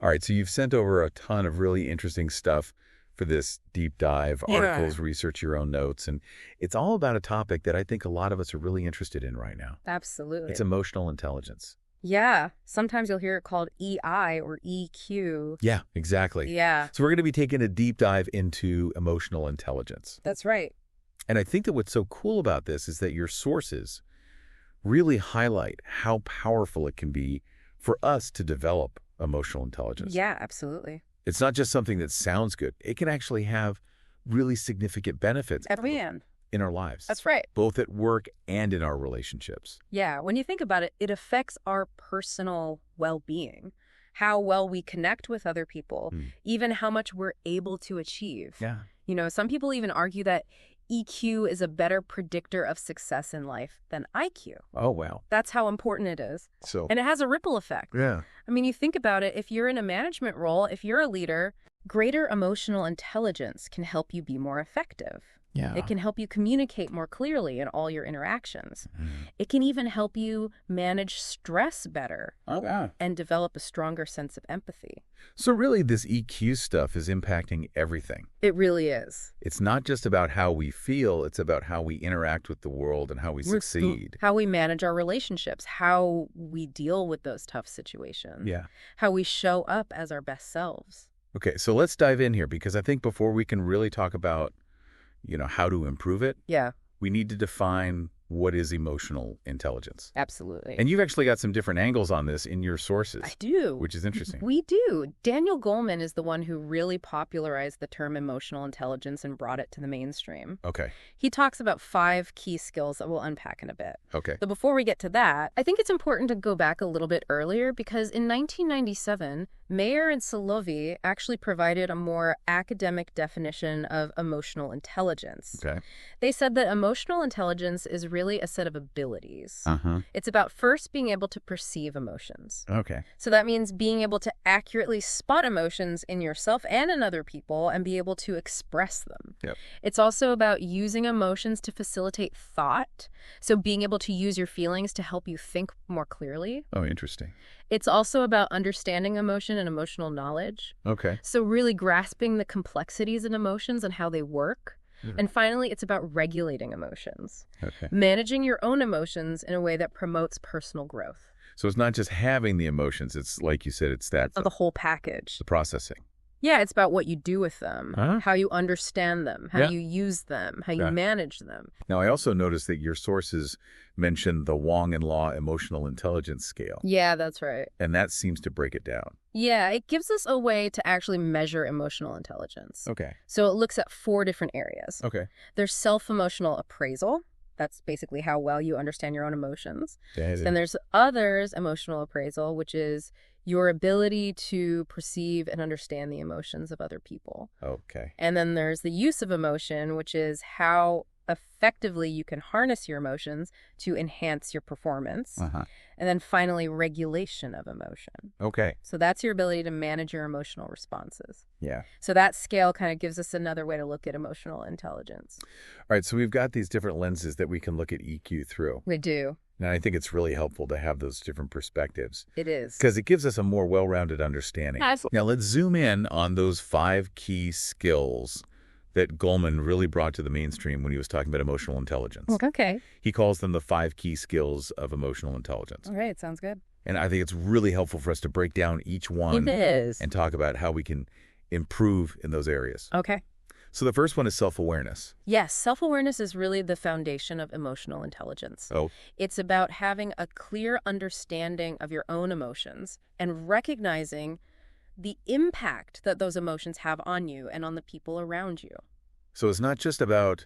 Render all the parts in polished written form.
All right, so you've sent over a ton of really interesting stuff for this deep dive, articles, research your own notes, and it's all about a topic that I think a lot of us are really interested in right now. Absolutely. It's emotional intelligence. Yeah. Sometimes you'll hear it called EI or EQ. Yeah, exactly. Yeah. So we're going to be taking a deep dive into emotional intelligence. That's right. And I think that what's so cool about this is that your sources really highlight how powerful it can be for us to develop emotional intelligence. Yeah, absolutely. It's not just something that sounds good. It can actually have really significant benefits in our lives. That's right. Both at work and in our relationships. Yeah, when you think about it, it affects our personal well-being, how well we connect with other people, even how much we're able to achieve. Yeah. You know, some people even argue that EQ is a better predictor of success in life than IQ. Oh, wow. That's how important it is. And it has a ripple effect. Yeah. I mean, you think about it, if you're in a management role, if you're a leader, greater emotional intelligence can help you be more effective. Yeah. It can help you communicate more clearly in all your interactions. It can even help you manage stress better and develop a stronger sense of empathy. So really, this EQ stuff is impacting everything. It really is. It's not just about how we feel. It's about how we interact with the world and how we succeed. How we manage our relationships, how we deal with those tough situations. Yeah. How we show up as our best selves. Okay, so let's dive in here, because I think before we can really talk about how to improve it, we need to define what is emotional intelligence. Absolutely. And you've actually got some different angles on this in your sources. I do. Which is interesting. We do. Daniel Goleman is the one who really popularized the term emotional intelligence and brought it to the mainstream. Okay. He talks about 5 key skills that we'll unpack in a bit. Okay. So before we get to that, I think it's important to go back a little bit earlier, because in 1997, Mayer and Solovey actually provided a more academic definition of emotional intelligence. Okay. They said that emotional intelligence is really a set of abilities. It's about first being able to perceive emotions. Okay. So that means being able to accurately spot emotions in yourself and in other people and be able to express them. Yep. It's also about using emotions to facilitate thought. So being able to use your feelings to help you think more clearly. Oh, interesting. It's also about understanding emotion and emotional knowledge. Okay. So really grasping the complexities in emotions and how they work. And finally, it's about regulating emotions. Okay. Managing your own emotions in a way that promotes personal growth. So it's not just having the emotions. It's like you said, it's that. The whole package. The processing. Yeah, it's about what you do with them, how you understand them, how you use them, how you manage them. Now, I also noticed that your sources mentioned the Wong and Law emotional intelligence scale. Yeah, that's right. And that seems to break it down. Yeah, it gives us a way to actually measure emotional intelligence. Okay. So it looks at 4 different areas. Okay. There's self-emotional appraisal. That's basically how well you understand your own emotions. Then there's others emotional appraisal, which is your ability to perceive and understand the emotions of other people. Okay. And then there's the use of emotion, which is how effectively you can harness your emotions to enhance your performance. And then finally, regulation of emotion. Okay. So that's your ability to manage your emotional responses. Yeah. So that scale kind of gives us another way to look at emotional intelligence. All right. So we've got these different lenses that we can look at EQ through. We do. And I think it's really helpful to have those different perspectives. It is. Because it gives us a more well-rounded understanding. Now, let's zoom in on those 5 key skills that Goleman really brought to the mainstream when he was talking about emotional intelligence. Okay. He calls them the 5 key skills of emotional intelligence. All right. Sounds good. And I think it's really helpful for us to break down each one. It is. And talk about how we can improve in those areas. Okay. So the first one is self-awareness. Yes, self-awareness is really the foundation of emotional intelligence. Oh. It's about having a clear understanding of your own emotions and recognizing the impact that those emotions have on you and on the people around you. So it's not just about,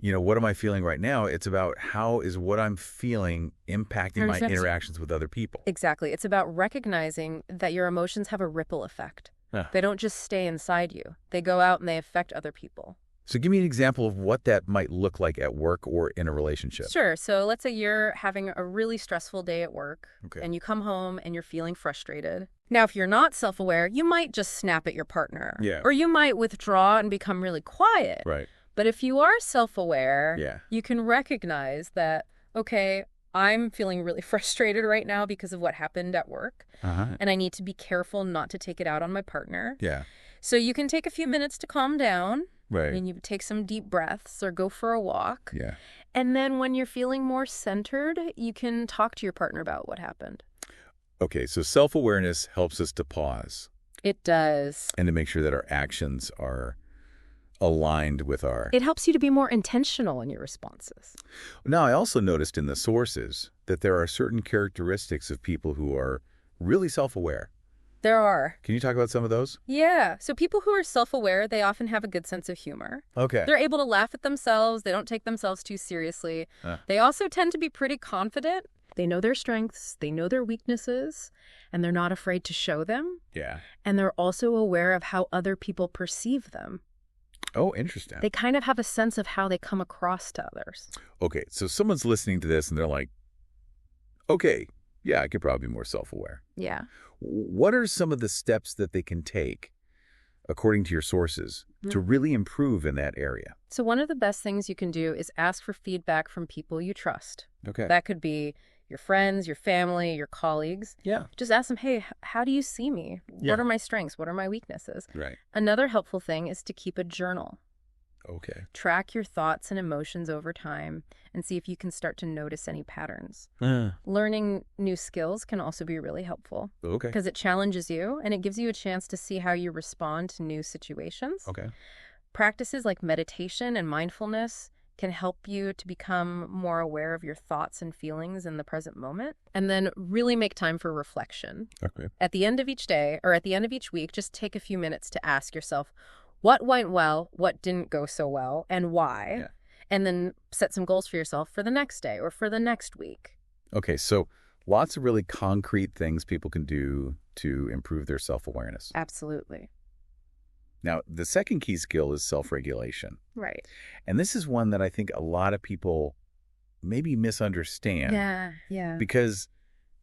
what am I feeling right now? It's about how is what I'm feeling impacting my interactions with other people. Exactly. It's about recognizing that your emotions have a ripple effect. They don't just stay inside you. They go out and they affect other people. So give me an example of what that might look like at work or in a relationship. Sure. So let's say you're having a really stressful day at work, and you come home and you're feeling frustrated. Now, if you're not self-aware, you might just snap at your partner. Yeah. Or you might withdraw and become really quiet. Right. But if you are self-aware, Yeah. you can recognize that, okay, I'm feeling really frustrated right now because of what happened at work, and I need to be careful not to take it out on my partner. Yeah. So you can take a few minutes to calm down. Right. And you take some deep breaths or go for a walk. Yeah. And then when you're feeling more centered, you can talk to your partner about what happened. Okay, so self-awareness helps us to pause. It does. And to make sure that our actions are aligned with our... It helps you to be more intentional in your responses. Now, I also noticed in the sources that there are certain characteristics of people who are really self-aware. There are. Can you talk about some of those? Yeah. So people who are self-aware, they often have a good sense of humor. Okay. They're able to laugh at themselves. They don't take themselves too seriously. They also tend to be pretty confident. They know their strengths. They know their weaknesses. And they're not afraid to show them. Yeah. And they're also aware of how other people perceive them. Oh, interesting. They kind of have a sense of how they come across to others. Okay. So someone's listening to this and they're like, okay, yeah, I could probably be more self-aware. Yeah. What are some of the steps that they can take, according to your sources, to really improve in that area? So one of the best things you can do is ask for feedback from people you trust. Okay. That could be your friends, your family, your colleagues. Yeah. Just ask them, hey, how do you see me? Yeah. What are my strengths? What are my weaknesses? Right. Another helpful thing is to keep a journal. Okay. Track your thoughts and emotions over time and see if you can start to notice any patterns. Learning new skills can also be really helpful. Okay. Because it challenges you and it gives you a chance to see how you respond to new situations. Okay. Practices like meditation and mindfulness can help you to become more aware of your thoughts and feelings in the present moment. And then really make time for reflection. Okay. At the end of each day or at the end of each week, just take a few minutes to ask yourself, what went well, what didn't go so well, and why? Yeah. And then set some goals for yourself for the next day or for the next week. Okay, so lots of really concrete things people can do to improve their self-awareness. Absolutely. Now, the second key skill is self-regulation. Right. And this is one that I think a lot of people maybe misunderstand. Yeah. Because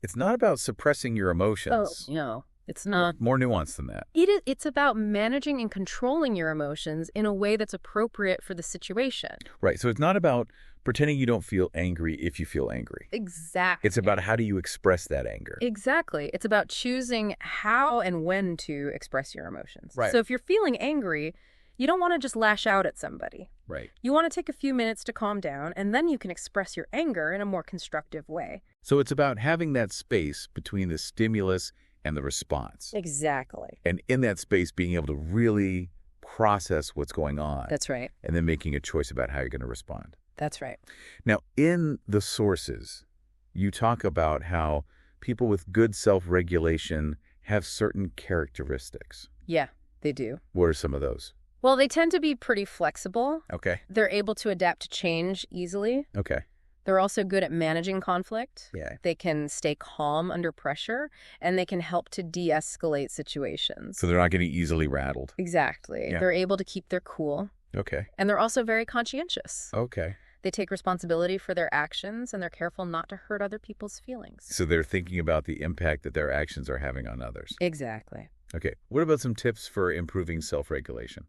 it's not about suppressing your emotions. Oh, no. It's not. More nuanced than that. It's about managing and controlling your emotions in a way that's appropriate for the situation. Right. So it's not about pretending you don't feel angry if you feel angry. Exactly. It's about how do you express that anger. Exactly. It's about choosing how and when to express your emotions. Right. So if you're feeling angry, you don't want to just lash out at somebody. Right. You want to take a few minutes to calm down, and then you can express your anger in a more constructive way. So it's about having that space between the stimulus and the response. Exactly. And in that space, being able to really process what's going on. That's right. And then making a choice about how you're going to respond. That's right. Now, in the sources, you talk about how people with good self-regulation have certain characteristics. Yeah, they do. What are some of those? Well, they tend to be pretty flexible. Okay. They're able to adapt to change easily. Okay. They're also good at managing conflict. Yeah. They can stay calm under pressure, and they can help to de-escalate situations. So they're not getting easily rattled. Exactly. Yeah. They're able to keep their cool. Okay. And they're also very conscientious. Okay. They take responsibility for their actions, and they're careful not to hurt other people's feelings. So they're thinking about the impact that their actions are having on others. Exactly. Okay. What about some tips for improving self-regulation?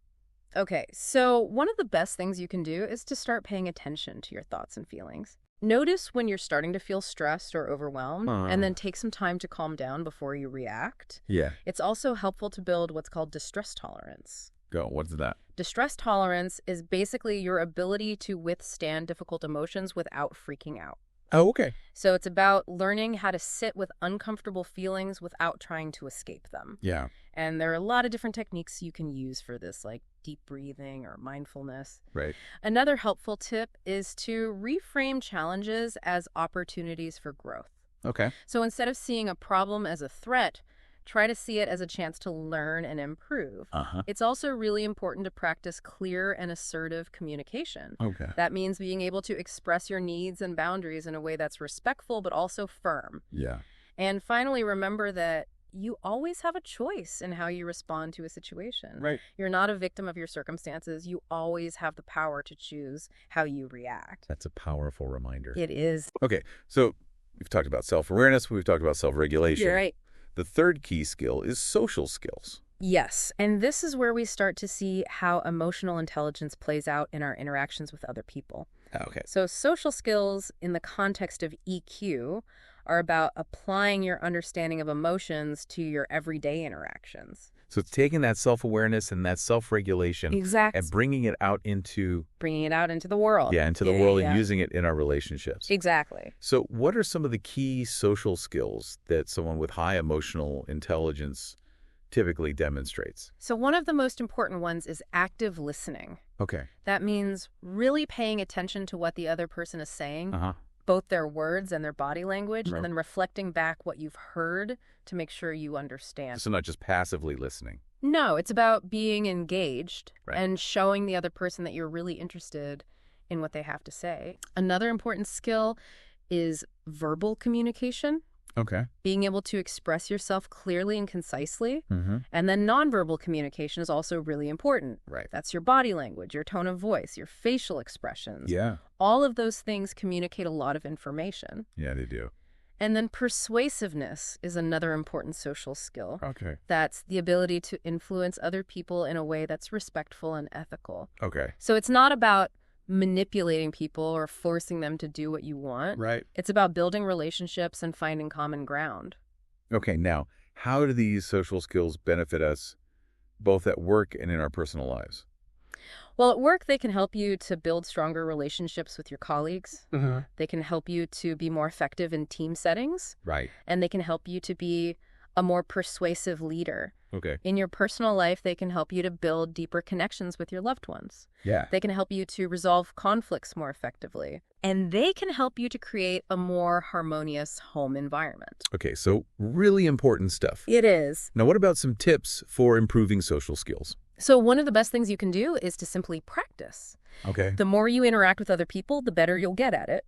Okay, so one of the best things you can do is to start paying attention to your thoughts and feelings. Notice when you're starting to feel stressed or overwhelmed, and then take some time to calm down before you react. Yeah. It's also helpful to build what's called distress tolerance. Go. What's that? Distress tolerance is basically your ability to withstand difficult emotions without freaking out. Oh, okay. So it's about learning how to sit with uncomfortable feelings without trying to escape them. Yeah. And there are a lot of different techniques you can use for this, like deep breathing or mindfulness. Right. Another helpful tip is to reframe challenges as opportunities for growth. Okay. So instead of seeing a problem as a threat, try to see it as a chance to learn and improve. It's also really important to practice clear and assertive communication. Okay. That means being able to express your needs and boundaries in a way that's respectful but also firm. Yeah. And finally, remember that you always have a choice in how you respond to a situation. Right. You're not a victim of your circumstances. You always have the power to choose how you react. That's a powerful reminder. It is. Okay. So we've talked about self-awareness. We've talked about self-regulation. You're right. The third key skill is social skills. Yes, and this is where we start to see how emotional intelligence plays out in our interactions with other people. Okay. So social skills in the context of EQ are about applying your understanding of emotions to your everyday interactions. So it's taking that self-awareness and that self-regulation and bringing it out into the world. Yeah, into the world and using it in our relationships. Exactly. So what are some of the key social skills that someone with high emotional intelligence typically demonstrates? So one of the most important ones is active listening. Okay. That means really paying attention to what the other person is saying, both their words and their body language, and then reflecting back what you've heard to make sure you understand. So not just passively listening. No, it's about being engaged and showing the other person that you're really interested in what they have to say. Another important skill is verbal communication. Okay. Being able to express yourself clearly and concisely. And then nonverbal communication is also really important. Right. That's your body language, your tone of voice, your facial expressions. Yeah. All of those things communicate a lot of information. Yeah, they do. And then persuasiveness is another important social skill. Okay. That's the ability to influence other people in a way that's respectful and ethical. Okay. So it's not about manipulating people or forcing them to do what you want. Right. It's about building relationships and finding common ground. Okay, now, how do these social skills benefit us both at work and in our personal lives? Well, at work, they can help you to build stronger relationships with your colleagues. They can help you to be more effective in team settings. Right. And they can help you to be a more persuasive leader. Okay. In your personal life, they can help you to build deeper connections with your loved ones. Yeah. They can help you to resolve conflicts more effectively. And they can help you to create a more harmonious home environment. Okay, so really important stuff. It is. Now, what about some tips for improving social skills? So one of the best things you can do is to simply practice. Okay. The more you interact with other people, the better you'll get at it.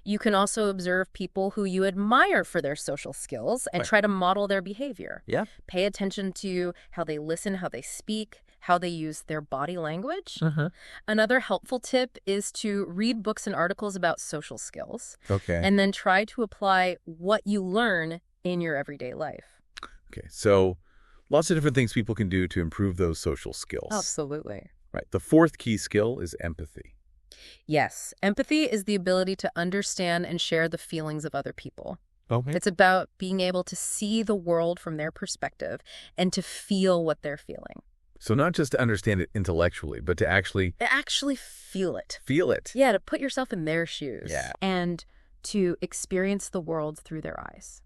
You can also observe people who you admire for their social skills and try to model their behavior. Yeah. Pay attention to how they listen, how they speak, how they use their body language. Another helpful tip is to read books and articles about social skills. Okay. And then try to apply what you learn in your everyday life. Okay, so lots of different things people can do to improve those social skills. Absolutely. Right. The fourth key skill is empathy. Yes. Empathy is the ability to understand and share the feelings of other people. Okay. It's about being able to see the world from their perspective and to feel what they're feeling. So not just to understand it intellectually, but to actually feel it. Feel it. Yeah, to put yourself in their shoes. Yeah. And to experience the world through their eyes.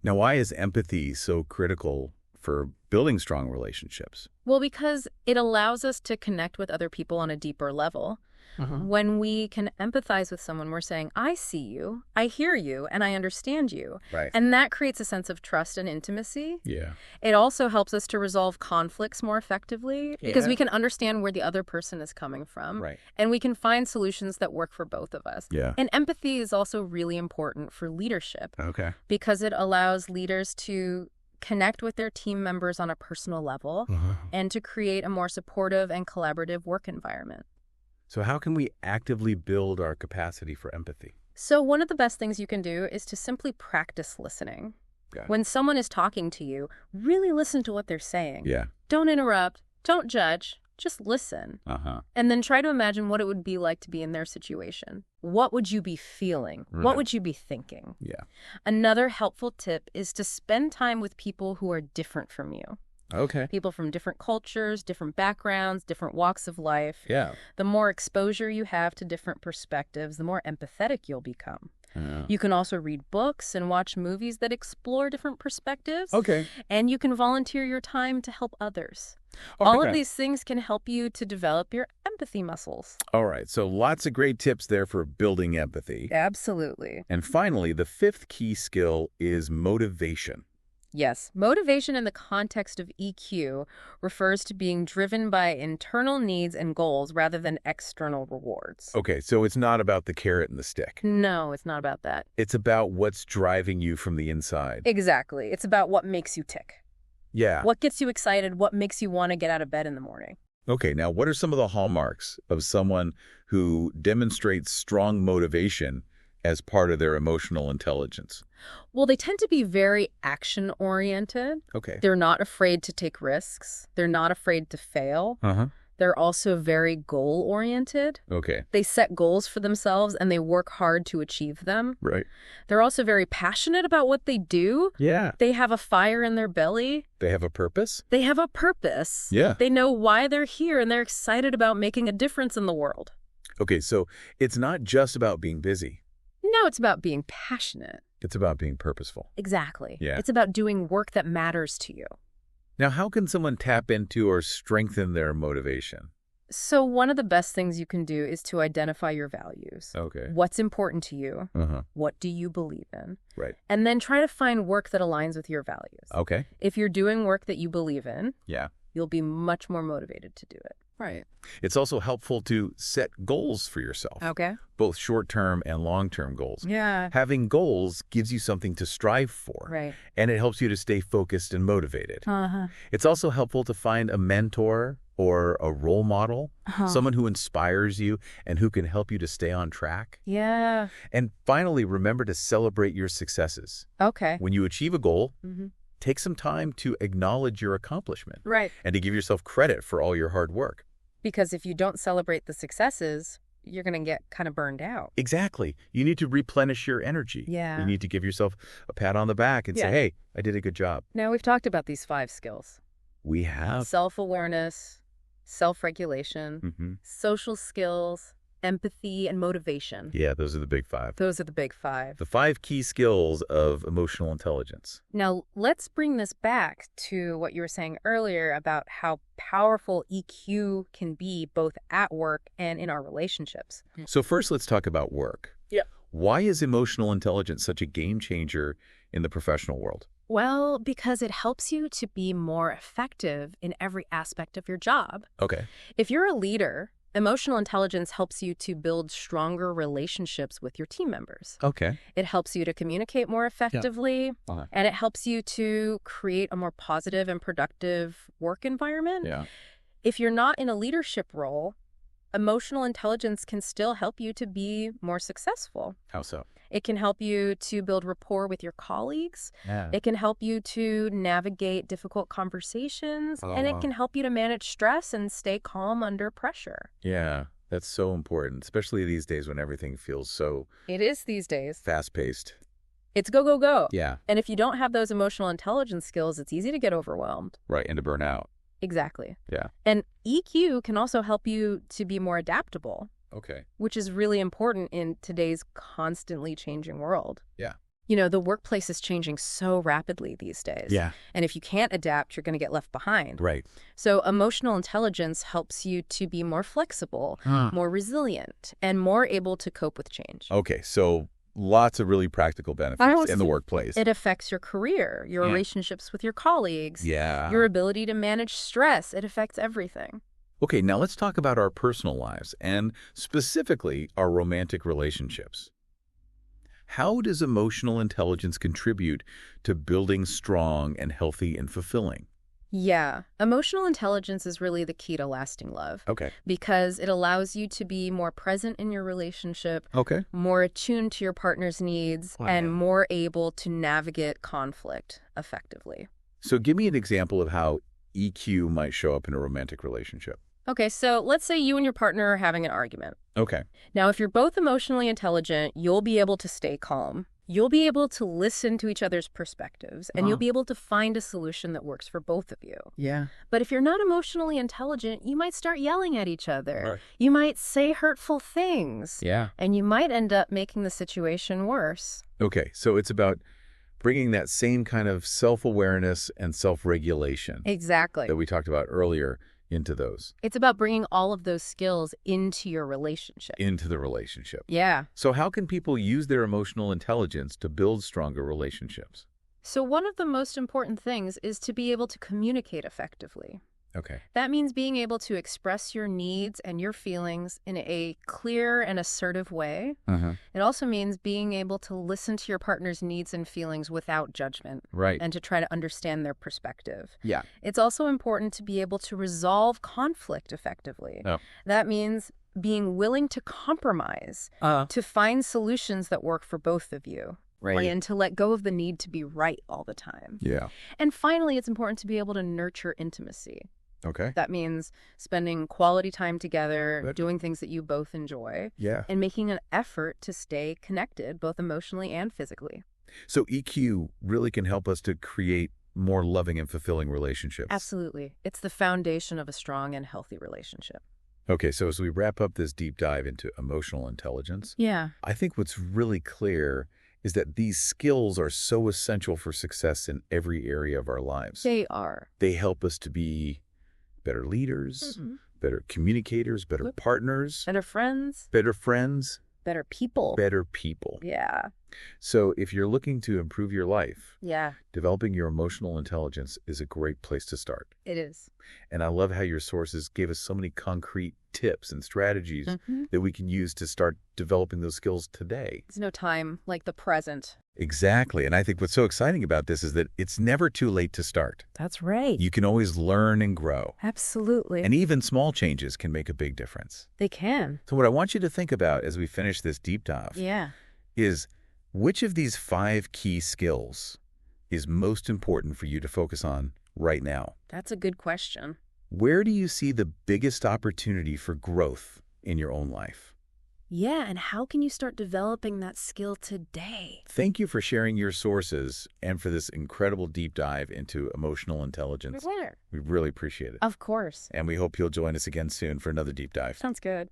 Now, why is empathy so critical for building strong relationships? Well, because it allows us to connect with other people on a deeper level. When we can empathize with someone, we're saying, I see you, I hear you, and I understand you. Right. And that creates a sense of trust and intimacy. Yeah. It also helps us to resolve conflicts more effectively because we can understand where the other person is coming from. Right. And we can find solutions that work for both of us. Yeah. And empathy is also really important for leadership. Okay. Because it allows leaders to connect with their team members on a personal level and to create a more supportive and collaborative work environment. So how can we actively build our capacity for empathy? So one of the best things you can do is to simply practice listening. When someone is talking to you, really listen to what they're saying. Yeah. Don't interrupt. Don't judge. Just listen. And then try to imagine what it would be like to be in their situation. What would you be feeling? What would you be thinking? Yeah. Another helpful tip is to spend time with people who are different from you. Okay. People from different cultures, different backgrounds, different walks of life. Yeah. The more exposure you have to different perspectives, the more empathetic you'll become. You can also read books and watch movies that explore different perspectives. Okay. And you can volunteer your time to help others. All of these things can help you to develop your empathy muscles. All right. So lots of great tips there for building empathy. Absolutely. And finally, the fifth key skill is motivation. Yes. Motivation in the context of EQ refers to being driven by internal needs and goals rather than external rewards. Okay, so it's not about the carrot and the stick. No, it's not about that. It's about what's driving you from the inside. Exactly. It's about what makes you tick. Yeah. What gets you excited? What makes you want to get out of bed in the morning? Okay, now what are some of the hallmarks of someone who demonstrates strong motivation as part of their emotional intelligence? Well, they tend to be very action-oriented. Okay. They're not afraid to take risks. They're not afraid to fail. Uh-huh. They're also very goal-oriented. Okay. They set goals for themselves and they work hard to achieve them. Right. They're also very passionate about what they do. Yeah. They have a fire in their belly. They have a purpose? They have a purpose. Yeah. They know why they're here and they're excited about making a difference in the world. Okay, so it's not just about being busy. No, it's about being passionate. It's about being purposeful. Exactly. Yeah. It's about doing work that matters to you. Now, how can someone tap into or strengthen their motivation? So one of the best things you can do is to identify your values. Okay. What's important to you? Uh-huh. What do you believe in? Right. And then try to find work that aligns with your values. Okay. If you're doing work that you believe in, Yeah. you'll be much more motivated to do it. Right. It's also helpful to set goals for yourself. Okay. Both short-term and long-term goals. Yeah. Having goals gives you something to strive for. Right. And it helps you to stay focused and motivated. Uh-huh. It's also helpful to find a mentor or a role model, someone who inspires you and who can help you to stay on track. Yeah. And finally, remember to celebrate your successes. Okay. When you achieve a goal, Mm-hmm. take some time to acknowledge your accomplishment. Right. And to give yourself credit for all your hard work. Because if you don't celebrate the successes, you're going to get kind of burned out. Exactly. You need to replenish your energy. Yeah. You need to give yourself a pat on the back and say, hey, I did a good job. Now, we've talked about these 5 skills. We have. Self-awareness, self-regulation, social skills, empathy, and motivation. Yeah, those are the big 5. Those are the big 5. The 5 key skills of emotional intelligence. Now, let's bring this back to what you were saying earlier about how powerful EQ can be both at work and in our relationships. So first, let's talk about work. Yeah. Why is emotional intelligence such a game changer in the professional world? Well, because it helps you to be more effective in every aspect of your job. Okay. If you're a leader, emotional intelligence helps you to build stronger relationships with your team members. Okay. It helps you to communicate more effectively, and it helps you to create a more positive and productive work environment. Yeah. If you're not in a leadership role, emotional intelligence can still help you to be more successful. How so? It can help you to build rapport with your colleagues. Yeah. It can help you to navigate difficult conversations. And it can help you to manage stress and stay calm under pressure. Yeah, that's so important, especially these days when everything feels so... It is these days. Fast-paced. It's go, go, go. Yeah. And if you don't have those emotional intelligence skills, it's easy to get overwhelmed. Right, and to burn out. Exactly. Yeah. And EQ can also help you to be more adaptable. Okay. Which is really important in today's constantly changing world. Yeah. You know, the workplace is changing so rapidly these days. Yeah. And if you can't adapt, you're going to get left behind. Right. So emotional intelligence helps you to be more flexible, more resilient, and more able to cope with change. Okay, so lots of really practical benefits in the workplace. It affects your career, your relationships with your colleagues, your ability to manage stress. It affects everything. Okay, now let's talk about our personal lives and specifically our romantic relationships. How does emotional intelligence contribute to building strong and healthy and fulfilling? Yeah, emotional intelligence is really the key to lasting love. Okay. Because it allows you to be more present in your relationship, Okay. more attuned to your partner's needs, and more able to navigate conflict effectively. So give me an example of how EQ might show up in a romantic relationship. Okay, so let's say you and your partner are having an argument. Okay. Now, if you're both emotionally intelligent, you'll be able to stay calm. You'll be able to listen to each other's perspectives, and you'll be able to find a solution that works for both of you. Yeah. But if you're not emotionally intelligent, you might start yelling at each other. Right. You might say hurtful things. Yeah. And you might end up making the situation worse. Okay, so it's about bringing that same kind of self-awareness and self-regulation Exactly. that we talked about earlier into those. It's about bringing all of those skills into your relationship. Into the relationship. Yeah. So how can people use their emotional intelligence to build stronger relationships? So one of the most important things is to be able to communicate effectively. Okay. That means being able to express your needs and your feelings in a clear and assertive way. It also means being able to listen to your partner's needs and feelings without judgment. Right. And to try to understand their perspective. Yeah. It's also important to be able to resolve conflict effectively. Oh. That means being willing to compromise, to find solutions that work for both of you. Right. And to let go of the need to be right all the time. Yeah. And finally, it's important to be able to nurture intimacy. Okay. That means spending quality time together, doing things that you both enjoy, and making an effort to stay connected, both emotionally and physically. So EQ really can help us to create more loving and fulfilling relationships. Absolutely. It's the foundation of a strong and healthy relationship. Okay, so as we wrap up this deep dive into emotional intelligence, I think what's really clear is that these skills are so essential for success in every area of our lives. They are. They help us to be better leaders, better communicators, better partners. Better friends. Better friends. Better people. Better people. Yeah. So if you're looking to improve your life, Yeah. developing your emotional intelligence is a great place to start. It is. And I love how your sources gave us so many concrete tips and strategies that we can use to start developing those skills today. There's no time like the present. Exactly. And I think what's so exciting about this is that it's never too late to start. That's right. You can always learn and grow. Absolutely. And even small changes can make a big difference. They can. So what I want you to think about as we finish this deep dive is which of these 5 key skills is most important for you to focus on right now? That's a good question. Where do you see the biggest opportunity for growth in your own life? Yeah, and how can you start developing that skill today? Thank you for sharing your sources and for this incredible deep dive into emotional intelligence. My pleasure. We really appreciate it. Of course. And we hope you'll join us again soon for another deep dive. Sounds good.